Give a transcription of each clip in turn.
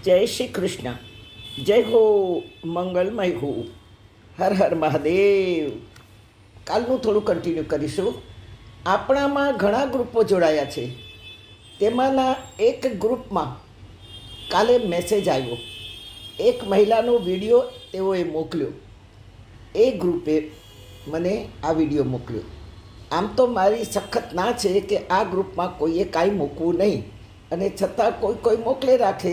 જય શ્રી કૃષ્ણ. જય હો, મંગલમય હો. હર હર મહાદેવ. કાલનું થોડું કન્ટિન્યુ કરીશું. આપણામાં ઘણા ગ્રુપો જોડાયા છે. તેમાંના એક ગ્રુપમાં કાલે મેસેજ આવ્યો. એક મહિલાનો વિડીયો તેઓએ મોકલ્યો. એ ગ્રુપે મને આ વિડીયો મોકલ્યો. આમ તો મારી સખત ના છે કે આ ગ્રુપમાં કોઈએ કાંઈ મૂકવું નહીં, અને છતાં કોઈ મોકલે રાખે.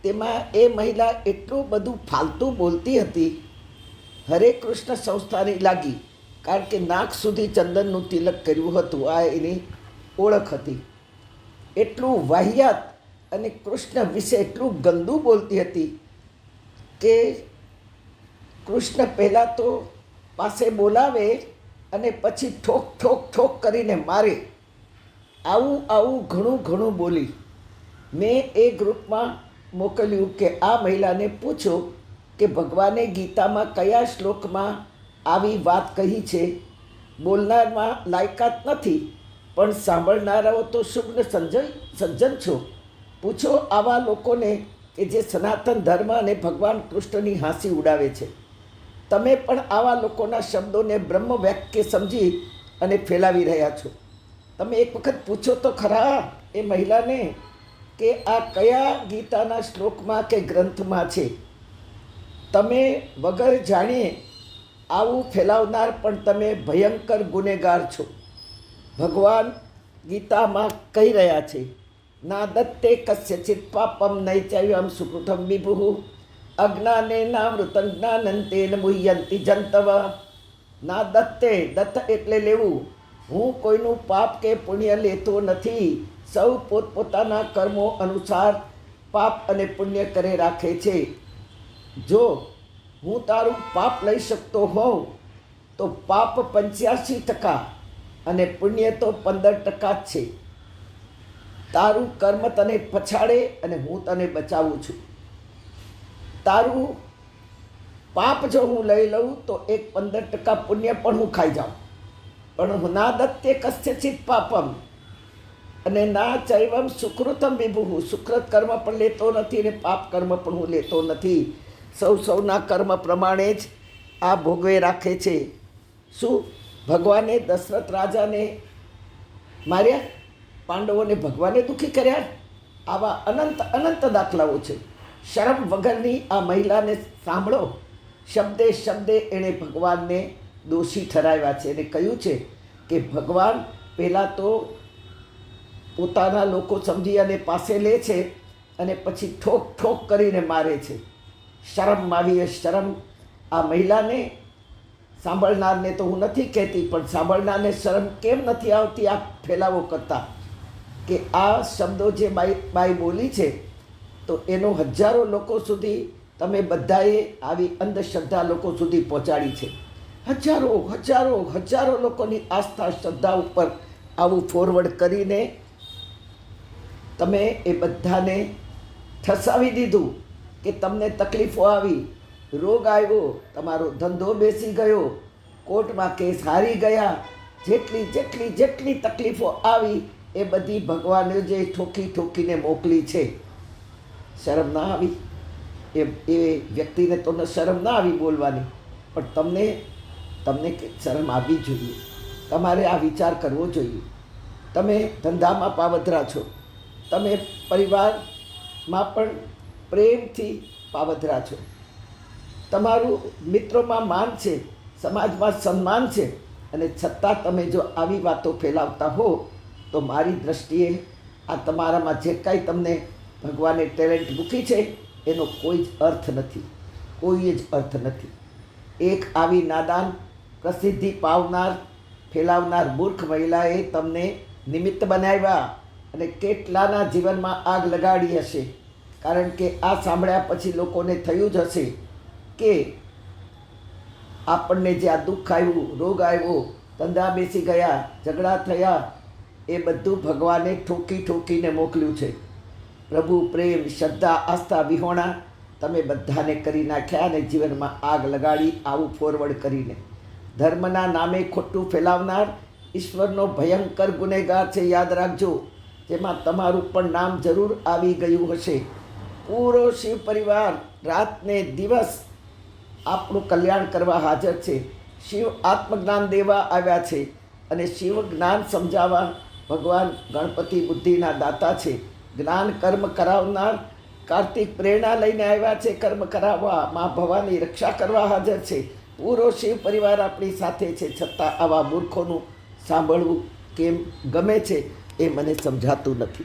તેમાં એ મહિલા એટલું બધું ફાલતુ બોલતી હતી. હરે કૃષ્ણ સંસ્થાની લાગી, કારણ કે નાક સુધી ચંદનનું તિલક કર્યું હતું. આ એની ઓળખ હતી. એટલું વાહિયાત અને કૃષ્ણ વિશે એટલું ગંદુ બોલતી હતી કે કૃષ્ણ પહેલાં તો પાસે બોલાવે અને પછી ઠોક ઠોક ઠોક કરીને મારે. આવું આવું ઘણું ઘણું બોલી. મેં એ ગ્રુપમાં મોકલ્યું કે આ મહિલાને પૂછો કે ભગવાને ગીતામાં કયા શ્લોકમાં આવી વાત કહી છે. બોલનારમાં લાયકાત નથી, પણ સાંભળનારાઓ તો શુભ્ન સજ્જન છો. પૂછો આવા લોકોને કે જે સનાતન ધર્મ અને ભગવાન કૃષ્ણની હાંસી ઉડાવે છે. તમે પણ આવા લોકોના શબ્દોને બ્રહ્મ વાક્ય સમજી અને ફેલાવી રહ્યા છો. તમે એક વખત પૂછો તો ખરા એ મહિલાને કે આ કયા ગીતાના શ્લોકમાં કે ગ્રંથમાં છે. તમે વગર જાણીએ આવું ફેલાવનાર પણ તમે ભયંકર ગુનેગાર છો. ભગવાન ગીતામાં કહી રહ્યા છે, ના દત્તે કસ્યચિત પાપમ નૈચૈવમ સુકૃતમ વિભુઃ અજ્ઞાને નામૃતં જ્ઞાનંતેન મુહ્યંતિ જંતવ. ના દત્તે, દત્ત એટલે લેવું. હું કોઈનું પાપ કે પુણ્ય લેતો નથી. સૌ પોતપોતાના કર્મો અનુસાર પાપ અને પુણ્ય કરે રાખે છે. જો હું તારું પાપ લઈ શકતો હોઉં તો પાપ 85% અને પુણ્ય તો 15% જ છે. તારું કર્મ તને પછાડે અને હું તને બચાવું છું. તારું પાપ જો હું લઈ લઉં તો એક 15% પુણ્ય પણ હું ખાઈ જાઉં. પણ ના દત્તે કસ્યચિત પાપમ અને ના ચૈવમ સુકૃતમ વિભુઃ. સુકૃત કર્મ પણ લેતો નથી અને પાપ કર્મ પણ હું લેતો નથી. સૌના કર્મ પ્રમાણે જ આ ભોગવે રાખે છે. શું ભગવાને દશરથ રાજાને માર્યા? પાંડવોને ભગવાને દુઃખી કર્યા? આવા અનંત અનંત દાખલાઓ છે. શરમ વગરની આ મહિલાને સાંભળો. શબ્દે શબ્દે એણે ભગવાનને દોષી ઠરાવ્યા છે અને કહ્યું છે કે ભગવાન પહેલાં તો પોતાના લોકો સમજી અને પાસે લે છે અને પછી ઠોક ઠોક કરીને મારે છે. શરમ આવી. શરમ આ મહિલાને, સાંભળનારને તો હું નથી કહેતી, પણ સાંભળનારને શરમ કેમ નથી આવતી આ ફેલાવો કરતા? કે આ શબ્દો જે બાઈ બોલી છે તો એનો હજારો લોકો સુધી તમે બધાએ આવી અંધશ્રદ્ધા લોકો સુધી પહોંચાડી છે. હજારો હજારો હજારો લોકોની આસ્થા શ્રદ્ધા ઉપર આવું ફોરવર્ડ કરીને તમે એ બધાને ઠસાવી દીધું કે તમને તકલીફો આવી, રોગ આવ્યો, તમારો ધંધો બેસી ગયો, કોર્ટમાં કેસ હારી ગયા. જેટલી જેટલી જેટલી તકલીફો આવી એ બધી ભગવાને જે ઠોકી ઠોકીને મોકલી છે. શરમ ના આવી? એ વ્યક્તિને તો શરમ ના આવી બોલવાની, પણ તમને શરમ આવવી જોઈએ. તમારે આ વિચાર કરવો જોઈએ. તમે ધંધામાં પાવધરા છો, તમે પરિવારમાં પણ પ્રેમથી પાવધરા છો, તમારું મિત્રોમાં માન છે, સમાજમાં સન્માન છે, અને છતાં તમે જો આવી વાતો ફેલાવતા હો તો મારી દૃષ્ટિએ આ તમારામાં જે કાંઈ તમને ભગવાને ટેલેન્ટ મૂકી છે એનો કોઈ જ અર્થ નથી. કોઈ જ અર્થ નથી. એક આવી નાદાન, પ્રસિદ્ધિ પાવનાર, ફેલાવનાર મૂર્ખ મહિલાએ તમને નિમિત્ત બનાવ્યા અને કેટલાના જીવનમાં આગ લગાડી હશે. કારણ કે આ સાંભળ્યા પછી લોકોને થયું જ હશે કે આપણને જે આ દુઃખ આવ્યું, રોગ આવ્યો, ધંધા બેસી ગયા, ઝઘડા થયા, એ બધું ભગવાને ઠોકી ઠોકીને મોકલ્યું છે. પ્રભુ પ્રેમ, શ્રદ્ધા, આસ્થા વિહોણા તમે બધાને કરી નાખ્યા અને જીવનમાં આગ લગાડી આવું ફોરવર્ડ કરીને. ધર્મના નામે ખોટું ફેલાવનાર ઈશ્વરનો ભયંકર ગુનેગાર છે. યાદ રાખજો. જેમાં તમારું પણ નામ જરૂર આવી ગયું હશે. પૂરો શિવ પરિવાર રાતને દિવસ આપણું કલ્યાણ કરવા હાજર છે. શિવ આત્મજ્ઞાન દેવા આવ્યા છે અને શિવ જ્ઞાન સમજાવવા ભગવાન ગણપતિ બુદ્ધિના દાતા છે. જ્ઞાન કર્મ કરાવનાર કાર્તિક પ્રેરણા લઈને આવ્યા છે. કર્મ કરાવવા મા ભવાની રક્ષા કરવા હાજર છે. પૂરો શિવ પરિવાર આપણી સાથે છે, છતાં આવા મૂર્ખોનું સાંભળવું કેમ ગમે છે એ મને સમજાતું નથી.